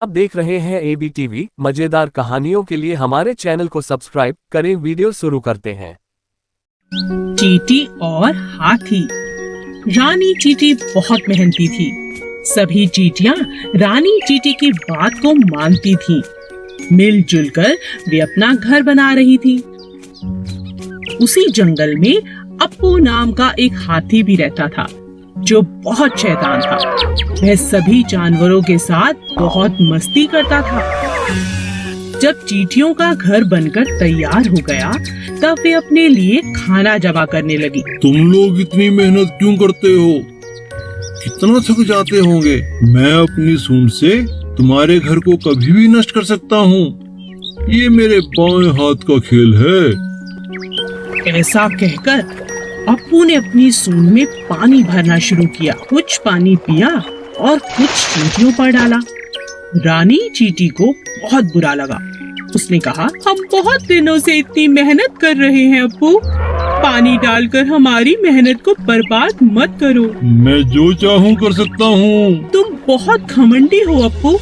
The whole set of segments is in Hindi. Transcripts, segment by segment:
आप देख रहे हैं ABTV। मजेदार कहानियों के लिए हमारे चैनल को सब्सक्राइब करें। वीडियो शुरू करते हैं। चींटी और हाथी। रानी चींटी बहुत मेहनती थी। सभी चींटियां रानी चींटी की बात को मानती थीं। मिलजुल कर वे अपना घर बना रही थी। उसी जंगल में अप्पू नाम का एक हाथी भी रहता था, जो बहुत शैतान था। वह सभी जानवरों के साथ बहुत मस्ती करता था। जब चींटियों का घर बनकर तैयार हो गया, तब वे अपने लिए खाना जमा करने लगी। तुम लोग इतनी मेहनत क्यों करते हो? कितना थक जाते होंगे। मैं अपनी सूंड से तुम्हारे घर को कभी भी नष्ट कर सकता हूँ। ये मेरे बाएं हाथ का खेल है। ऐसा कहकर अप्पू ने अपनी सूंड में पानी भरना शुरू किया। कुछ पानी पिया और कुछ चींटियों पर डाला। रानी चींटी को बहुत बुरा लगा। उसने कहा, हम बहुत दिनों से इतनी मेहनत कर रहे हैं अप्पू, पानी डालकर हमारी मेहनत को बर्बाद मत करो। मैं जो चाहूँ कर सकता हूँ। तुम बहुत घमंडी हो अप्पू।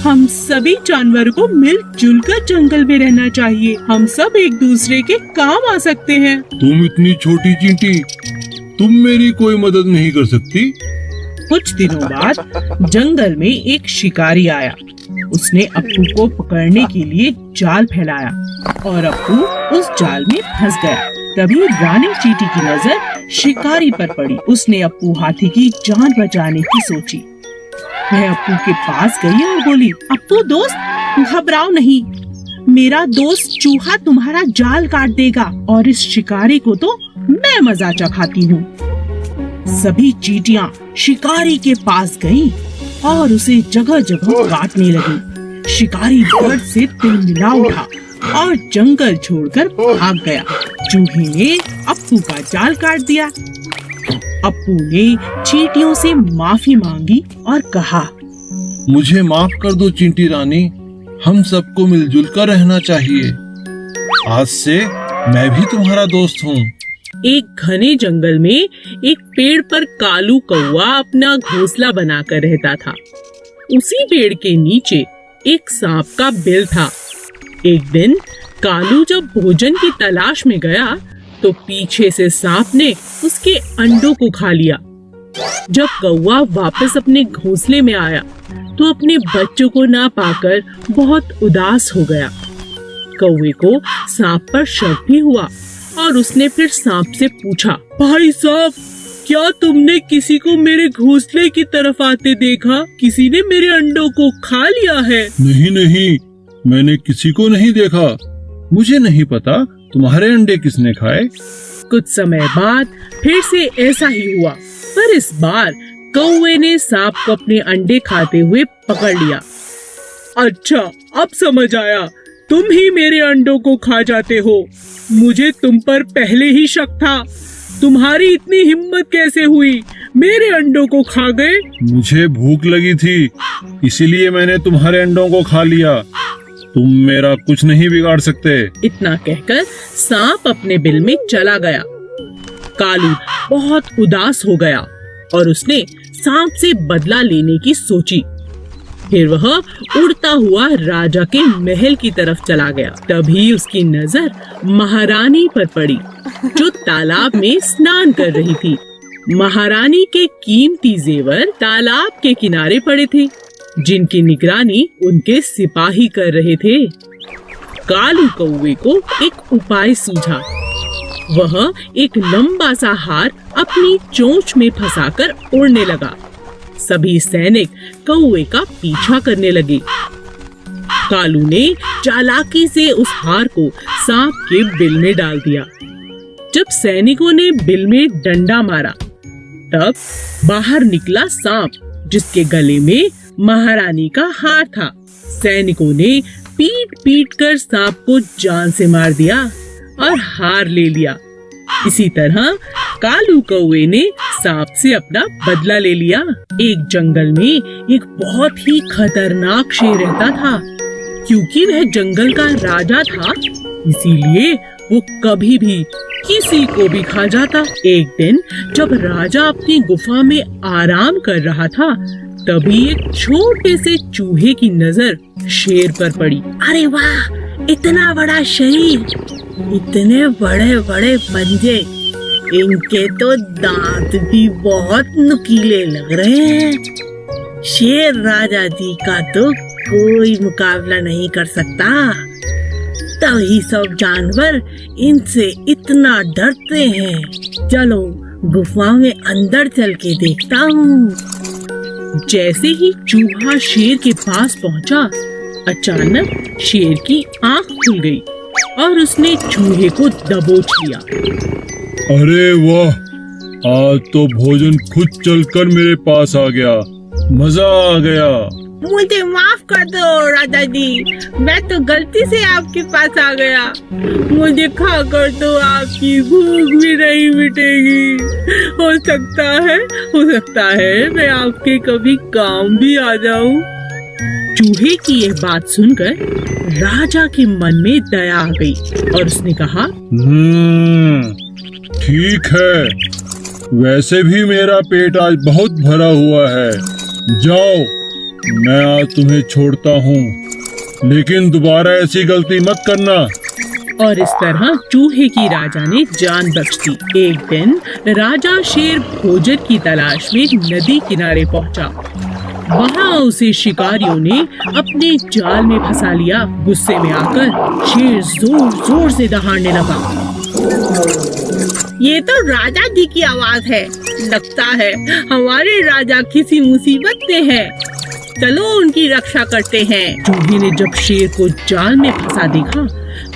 हम सभी जानवर को मिलजुल कर जंगल में रहना चाहिए। हम सब एक दूसरे के काम आ सकते हैं। तुम इतनी छोटी चींटी, तुम मेरी कोई मदद नहीं कर सकती। कुछ दिनों बाद जंगल में एक शिकारी आया। उसने अप्पू को पकड़ने के लिए जाल फैलाया और अप्पू उस जाल में फंस गया। तभी रानी चींटी की नजर शिकारी पर पड़ी। उसने अप्पू हाथी की जान बचाने की सोची। वह अप्पू के पास गई और बोली, अप्पू दोस्त, घबराओ नहीं, मेरा दोस्त चूहा तुम्हारा जाल काट देगा और इस शिकारी को तो मैं मजा चखाती हूँ। सभी चींटियां शिकारी के पास गईं और उसे जगह जगह काटने लगी। शिकारी डर से तिलमिला उठा और जंगल छोड़कर भाग गया। चूहे ने अप्पू का जाल काट दिया। अप्पू ने चींटियों से माफी मांगी और कहा, मुझे माफ कर दो चींटी रानी, हम सबको मिलजुल कर रहना चाहिए। आज से मैं भी तुम्हारा दोस्त हूँ। एक घने जंगल में एक पेड़ पर कालू कौवा अपना घोंसला बनाकर रहता था। उसी पेड़ के नीचे एक सांप का बिल था। एक दिन कालू जब भोजन की तलाश में गया, तो पीछे से सांप ने उसके अंडों को खा लिया। जब कौवा वापस अपने घोंसले में आया, तो अपने बच्चों को ना पाकर बहुत उदास हो गया। कौवे को सांप पर शक भी हुआ और उसने फिर सांप से पूछा, भाई सांप, क्या तुमने किसी को मेरे घोंसले की तरफ आते देखा? किसी ने मेरे अंडों को खा लिया है? नहीं नहीं, मैंने किसी को नहीं देखा। मुझे नहीं पता तुम्हारे अंडे किसने खाए। कुछ समय बाद फिर से ऐसा ही हुआ, पर इस बार कौवे ने सांप को अपने अंडे खाते हुए पकड़ लिया। अच्छा, अब समझ आया, तुम ही मेरे अंडों को खा जाते हो। मुझे तुम पर पहले ही शक था। तुम्हारी इतनी हिम्मत कैसे हुई? मेरे अंडों को खा गए। मुझे भूख लगी थी, इसीलिए मैंने तुम्हारे अंडों को खा लिया। तुम मेरा कुछ नहीं बिगाड़ सकते। इतना कहकर सांप अपने बिल में चला गया। कालू बहुत उदास हो गया और उसने सांप से बदला लेने की सोची। फिर वह उड़ता हुआ राजा के महल की तरफ चला गया। तभी उसकी नजर महारानी पर पड़ी, जो तालाब में स्नान कर रही थी। महारानी के कीमती जेवर तालाब के किनारे पड़े थे, जिनकी निगरानी उनके सिपाही कर रहे थे। कालू कौवे को एक उपाय सूझा। वह एक लंबा सा हार अपनी चोंच में फंसाकर उड़ने लगा। सभी सैनिक कौवे का पीछा करने लगे। कालू ने चालाकी से उस हार को सांप के बिल में डाल दिया। जब सैनिकों ने बिल में डंडा मारा, तब बाहर निकला सांप, जिसके गले में महारानी का हार था। सैनिकों ने पीट पीट कर सांप को जान से मार दिया और हार ले लिया। इसी तरह कालू कौवे ने सांप से अपना बदला ले लिया। एक जंगल में एक बहुत ही खतरनाक शेर रहता था। क्योंकि वह जंगल का राजा था, इसीलिए वो कभी भी किसी को भी खा जाता। एक दिन जब राजा अपनी गुफा में आराम कर रहा था, तभी एक छोटे से चूहे की नजर शेर पर पड़ी। अरे वाह, इतना बड़ा शरीर, इतने बड़े बड़े पंजे, इनके तो दांत भी बहुत नुकीले लग रहे हैं। शेर राजा जी का तो कोई मुकाबला नहीं कर सकता। तभी सब जानवर इनसे इतना डरते हैं। चलो गुफा में अंदर चल के देखता हूँ। जैसे ही चूहा शेर के पास पहुंचा, अचानक शेर की आंख खुल गई और उसने चूहे को दबोच लिया। अरे वाह, आज तो भोजन खुद चलकर मेरे पास आ गया, मजा आ गया। मुझे माफ कर दो राजा जी, मैं तो गलती से आपके पास आ गया। मुझे खाकर तो आपकी भूख भी नहीं मिटेगी। हो सकता है मैं आपके कभी काम भी आ जाऊं। चूहे की यह बात सुनकर राजा के मन में दया आ गई और उसने कहा, ठीक है, वैसे भी मेरा पेट आज बहुत भरा हुआ है। जाओ, मैं आज तुम्हें छोड़ता हूँ, लेकिन दोबारा ऐसी गलती मत करना। और इस तरह चूहे की राजा ने जान बख्श दी। एक दिन राजा शेर भोजन की तलाश में नदी किनारे पहुँचा। वहाँ उसे शिकारियों ने अपने जाल में फंसा लिया। गुस्से में आकर शेर जोर जोर से दहाड़ने लगा। ये तो राजा जी की आवाज है, लगता है हमारे राजा किसी मुसीबत में है। चलो उनकी रक्षा करते हैं। चूहे ने जब शेर को जाल में फंसा देखा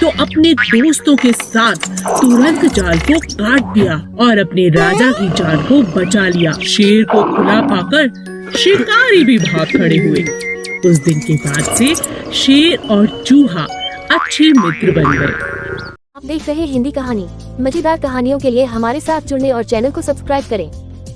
तो अपने दोस्तों के साथ तुरंत जाल को काट दिया और अपने राजा की जान को बचा लिया। शेर को खुला पाकर शिकारी भी भाग खड़े हुए। उस दिन के बाद से शेर और चूहा अच्छे मित्र बन गए। आप देख रहे हिंदी कहानी। मजेदार कहानियों के लिए हमारे साथ जुड़ने और चैनल को सब्सक्राइब करें।